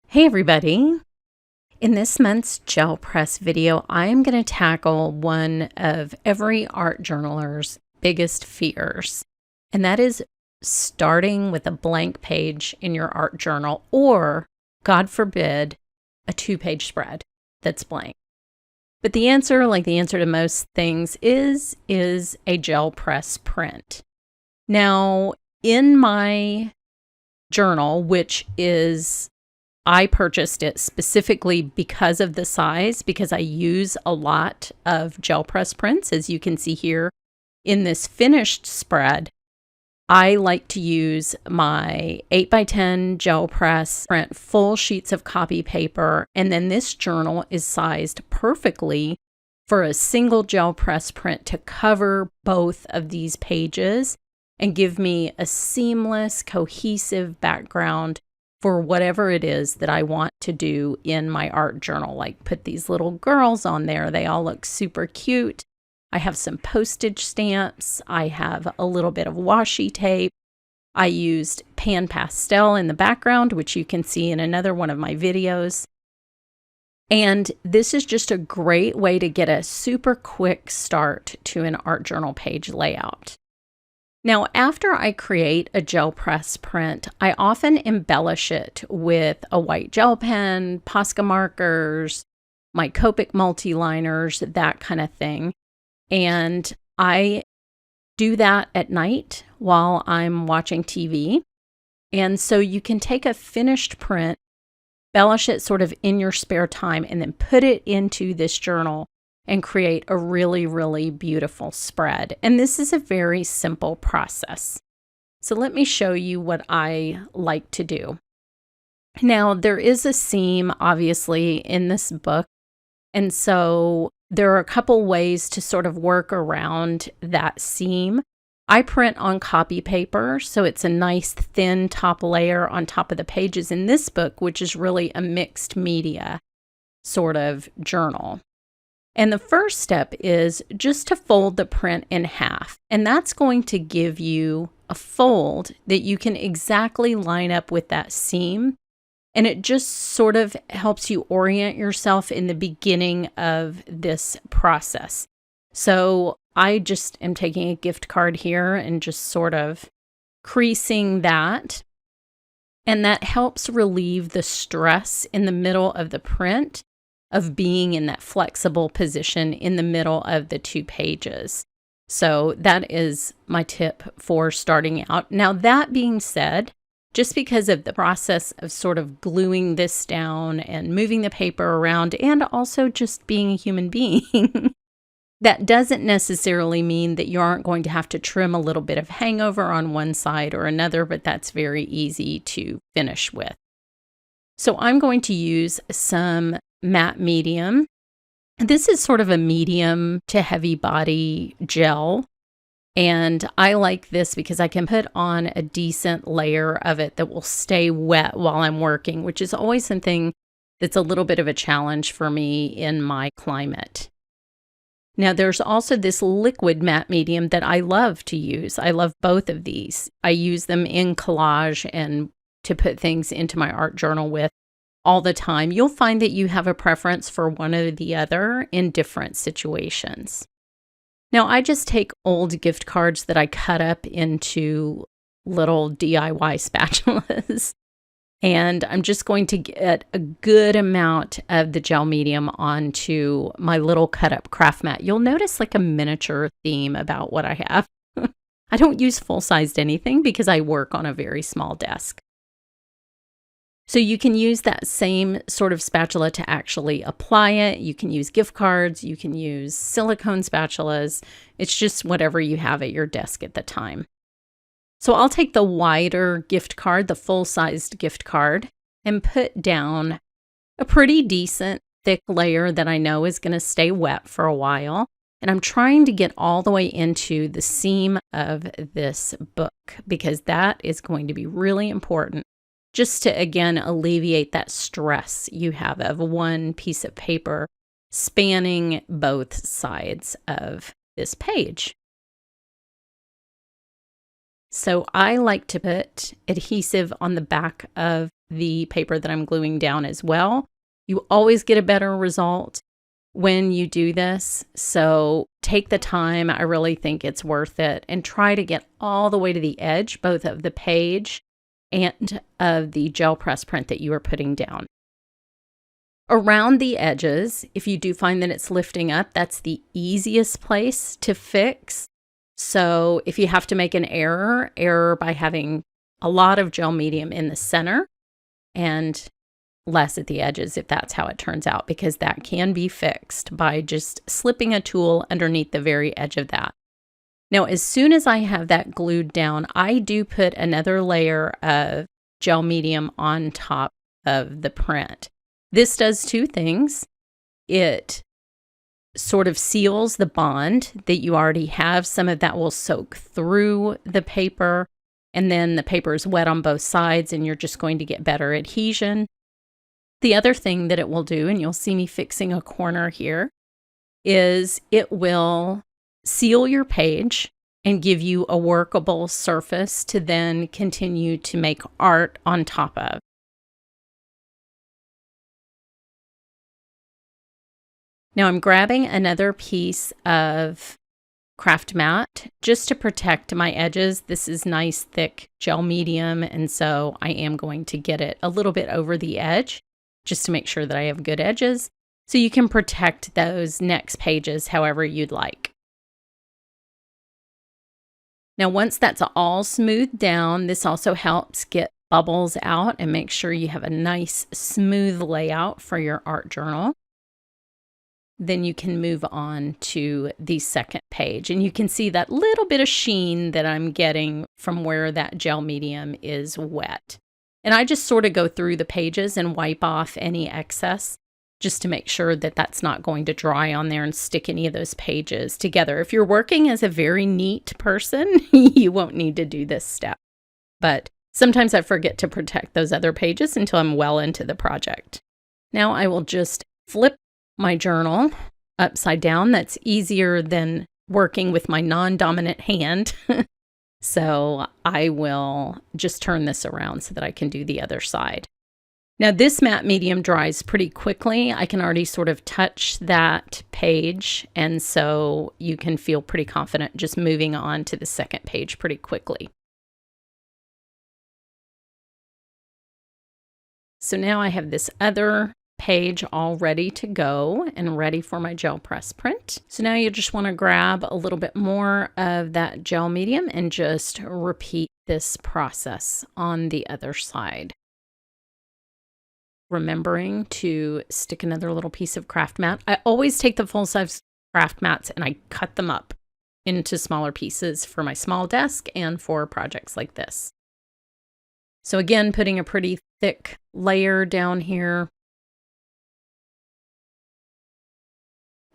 Hey everybody! In this month's gel press video, I am going to tackle one of every art journaler's biggest fears, and that is starting with a blank page in your art journal, or, God forbid, a 2-page spread that's blank. But the answer, like the answer to most things, is a gel press print. Now, in my journal, which is I purchased it specifically because of the size, because I use a lot of gel press prints. As you can see here in this finished spread, I like to use my 8x10 gel press, print full sheets of copy paper, and then this journal is sized perfectly for a single gel press print to cover both of these pages and give me a seamless, cohesive background for whatever it is that I want to do in my art journal, like put these little girls on there. They all look super cute. I have some postage stamps. I have a little bit of washi tape. I used pan pastel in the background, which you can see in another one of my videos. And this is just a great way to get a super quick start to an art journal page layout. Now, after I create a gel press print, I often embellish it with a white gel pen, POSCA markers, my Copic multi-liners, that kind of thing. And I do that at night while I'm watching TV. And so you can take a finished print, embellish it sort of in your spare time, and then put it into this journal and create a really, really beautiful spread. And this is a very simple process. So let me show you what I like to do. Now, there is a seam, obviously, in this book. And so there are a couple ways to sort of work around that seam. I print on copy paper, so it's a nice thin top layer on top of the pages in this book, which is really a mixed media sort of journal. And the first step is just to fold the print in half. And that's going to give you a fold that you can exactly line up with that seam. And it just sort of helps you orient yourself in the beginning of this process. So I just am taking a gift card here and just sort of creasing that. And that helps relieve the stress in the middle of the print of being in that flexible position in the middle of the 2 pages. So that is my tip for starting out. Now, that being said, just because of the process of sort of gluing this down and moving the paper around, and also just being a human being, that doesn't necessarily mean that you aren't going to have to trim a little bit of hangover on one side or another, but that's very easy to finish with. So I'm going to use some matte medium. This is sort of a medium to heavy body gel. And I like this because I can put on a decent layer of it that will stay wet while I'm working, which is always something that's a little bit of a challenge for me in my climate. Now, there's also this liquid matte medium that I love to use. I love both of these. I use them in collage and to put things into my art journal with all the time. You'll find that you have a preference for one or the other in different situations. Now, I just take old gift cards that I cut up into little DIY spatulas, and I'm just going to get a good amount of the gel medium onto my little cut up craft mat. You'll notice like a miniature theme about what I have. I don't use full-sized anything because I work on a very small desk. So you can use that same sort of spatula to actually apply it. You can use gift cards. You can use silicone spatulas. It's just whatever you have at your desk at the time. So I'll take the wider gift card, the full-sized gift card, and put down a pretty decent thick layer that I know is going to stay wet for a while. And I'm trying to get all the way into the seam of this book because that is going to be really important just to, again, alleviate that stress you have of one piece of paper spanning both sides of this page. So I like to put adhesive on the back of the paper that I'm gluing down as well. You always get a better result when you do this. So take the time. I really think it's worth it, and try to get all the way to the edge, both of the page and of the gel press print that you are putting down. Around the edges, if you do find that it's lifting up, that's the easiest place to fix. So if you have to make an error by having a lot of gel medium in the center and less at the edges, if that's how it turns out, because that can be fixed by just slipping a tool underneath the very edge of that. Now, as soon as I have that glued down, I do put another layer of gel medium on top of the print. This does two things. It sort of seals the bond that you already have. Some of that will soak through the paper, and then the paper is wet on both sides, and you're just going to get better adhesion. The other thing that it will do, and you'll see me fixing a corner here, is it will seal your page and give you a workable surface to then continue to make art on top of. Now I'm grabbing another piece of craft mat just to protect my edges. This is nice thick gel medium, and so I am going to get it a little bit over the edge just to make sure that I have good edges, so you can protect those next pages however you'd like. Now, once that's all smoothed down, this also helps get bubbles out and make sure you have a nice smooth layout for your art journal. Then you can move on to the second page, and you can see that little bit of sheen that I'm getting from where that gel medium is wet. And I just sort of go through the pages and wipe off any excess just to make sure that that's not going to dry on there and stick any of those pages together. If you're working as a very neat person, you won't need to do this step. But sometimes I forget to protect those other pages until I'm well into the project. Now I will just flip my journal upside down. That's easier than working with my non-dominant hand. So I will just turn this around so that I can do the other side. Now this matte medium dries pretty quickly. I can already sort of touch that page, and so you can feel pretty confident just moving on to the second page pretty quickly. So now I have this other page all ready to go and ready for my gel press print. So now you just want to grab a little bit more of that gel medium and just repeat this process on the other side. Remembering to stick another little piece of craft mat. I always take the full-size craft mats and I cut them up into smaller pieces for my small desk and for projects like this. So again, putting a pretty thick layer down here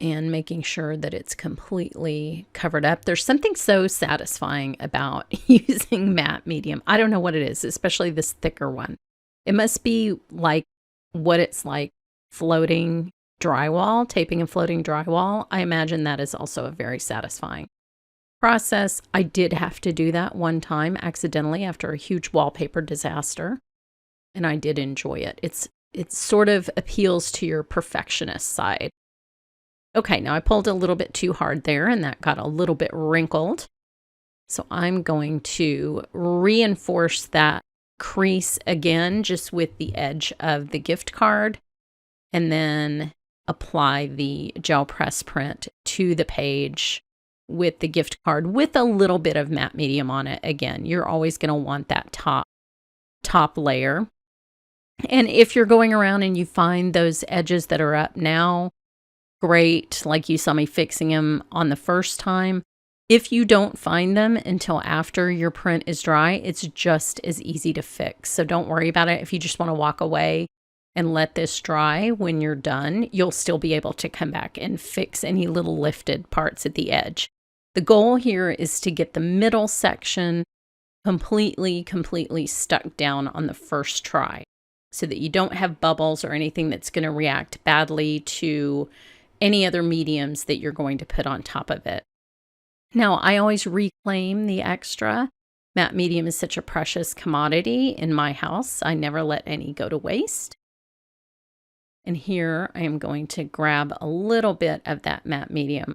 and making sure that it's completely covered up. There's something so satisfying about using matte medium. I don't know what it is, especially this thicker one. It must be like what it's like floating drywall, taping and floating drywall. I imagine that is also a very satisfying process. I did have to do that one time accidentally after a huge wallpaper disaster, and I did enjoy it. It sort of appeals to your perfectionist side. Okay, now I pulled a little bit too hard there, and that got a little bit wrinkled. So I'm going to reinforce that crease again, just with the edge of the gift card, and then apply the gel press print to the page with the gift card with a little bit of matte medium on it. Again, you're always going to want that top layer. And if you're going around and you find those edges that are up now, great, like you saw me fixing them on the first time. If you don't find them until after your print is dry, it's just as easy to fix. So don't worry about it. If you just want to walk away and let this dry, when you're done, you'll still be able to come back and fix any little lifted parts at the edge. The goal here is to get the middle section completely stuck down on the first try so that you don't have bubbles or anything that's going to react badly to any other mediums that you're going to put on top of it. Now, I always reclaim the extra. Matte medium is such a precious commodity in my house. I never let any go to waste. And here I am going to grab a little bit of that matte medium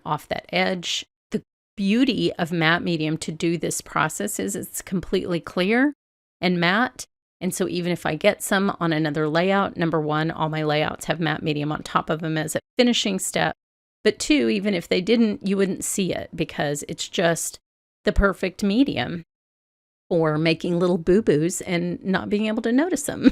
off that edge. The beauty of matte medium to do this process is it's completely clear and matte. And so even if I get some on another layout, number one, all my layouts have matte medium on top of them as a finishing step. But two, even if they didn't, you wouldn't see it because it's just the perfect medium for making little boo-boos and not being able to notice them.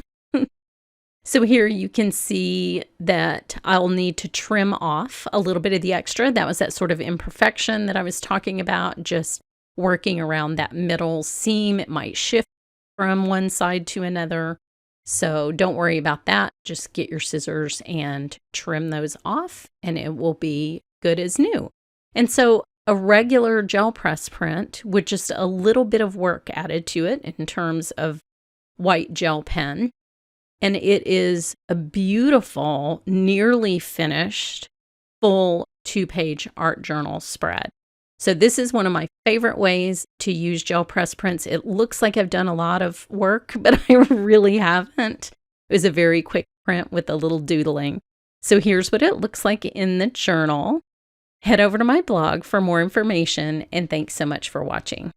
So here you can see that I'll need to trim off a little bit of the extra. That was that sort of imperfection that I was talking about, just working around that middle seam. It might shift from one side to another. So don't worry about that. Just get your scissors and trim those off and it will be good as new. And so a regular gel press print with just a little bit of work added to it in terms of white gel pen. And it is a beautiful, nearly finished, full 2-page art journal spread. So this is one of my favorite ways to use gel press prints. It looks like I've done a lot of work, but I really haven't. It was a very quick print with a little doodling. So here's what it looks like in the journal. Head over to my blog for more information, and thanks so much for watching.